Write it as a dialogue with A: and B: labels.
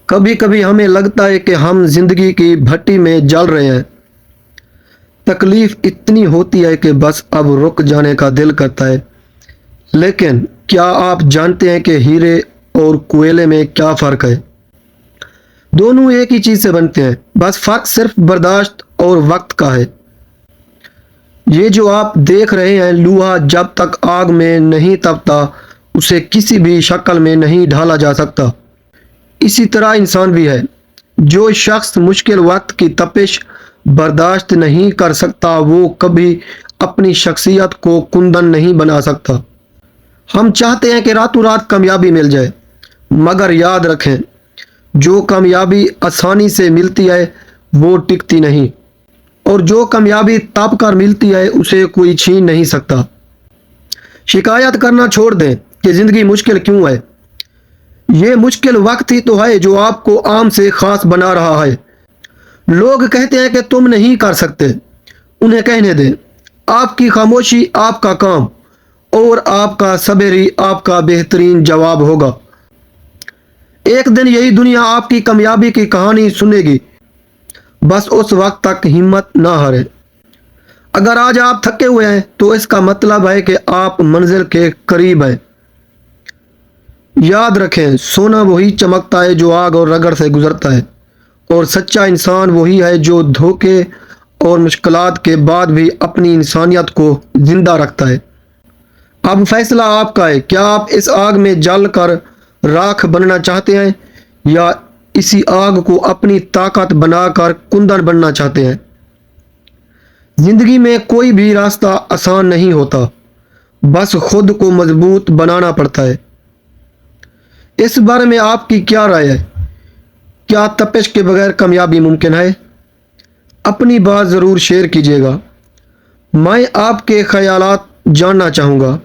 A: کبھی کبھی ہمیں لگتا ہے کہ ہم زندگی کی بھٹی میں جل رہے ہیں۔ تکلیف اتنی ہوتی ہے کہ بس اب رک جانے کا دل کرتا ہے۔ لیکن کیا آپ جانتے ہیں کہ ہیرے اور کوئلے میں کیا فرق ہے؟ دونوں ایک ہی چیز سے بنتے ہیں، بس فرق صرف برداشت اور وقت کا ہے۔ یہ جو آپ دیکھ رہے ہیں، لوہا جب تک آگ میں نہیں تپتا اسے کسی بھی شکل میں نہیں ڈھالا جا سکتا۔ اسی طرح انسان بھی ہے۔ جو شخص مشکل وقت کی تپش برداشت نہیں کر سکتا وہ کبھی اپنی شخصیت کو کندن نہیں بنا سکتا۔ ہم چاہتے ہیں کہ راتوں رات کامیابی مل جائے، مگر یاد رکھیں جو کامیابی آسانی سے ملتی ہے وہ ٹکتی نہیں، اور جو کامیابی تپ کر ملتی ہے اسے کوئی چھین نہیں سکتا۔ شکایت کرنا چھوڑ دیں کہ زندگی مشکل کیوں ہے۔ یہ مشکل وقت ہی تو ہے جو آپ کو عام سے خاص بنا رہا ہے۔ لوگ کہتے ہیں کہ تم نہیں کر سکتے، انہیں کہنے دیں۔ آپ کی خاموشی آپ کا کام، اور آپ کا صبر ہی آپ کا بہترین جواب ہوگا۔ ایک دن یہی دنیا آپ کی کامیابی کی کہانی سنے گی، بس اس وقت تک ہمت نہ ہاریں۔ اگر آج آپ تھکے ہوئے ہیں تو اس کا مطلب ہے کہ آپ منزل کے قریب ہیں۔ یاد رکھیں سونا وہی چمکتا ہے جو آگ اور رگڑ سے گزرتا ہے، اور سچا انسان وہی ہے جو دھوکے اور مشکلات کے بعد بھی اپنی انسانیت کو زندہ رکھتا ہے۔ اب فیصلہ آپ کا ہے، کیا آپ اس آگ میں جل کر راکھ بننا چاہتے ہیں یا اسی آگ کو اپنی طاقت بنا کر کندن بننا چاہتے ہیں؟ زندگی میں کوئی بھی راستہ آسان نہیں ہوتا، بس خود کو مضبوط بنانا پڑتا ہے۔ اس بارے میں آپ کی کیا رائے ہے؟ کیا تپش کے بغیر کامیابی ممکن ہے؟ اپنی بات ضرور شیئر کیجیے گا، میں آپ کے خیالات جاننا چاہوں گا۔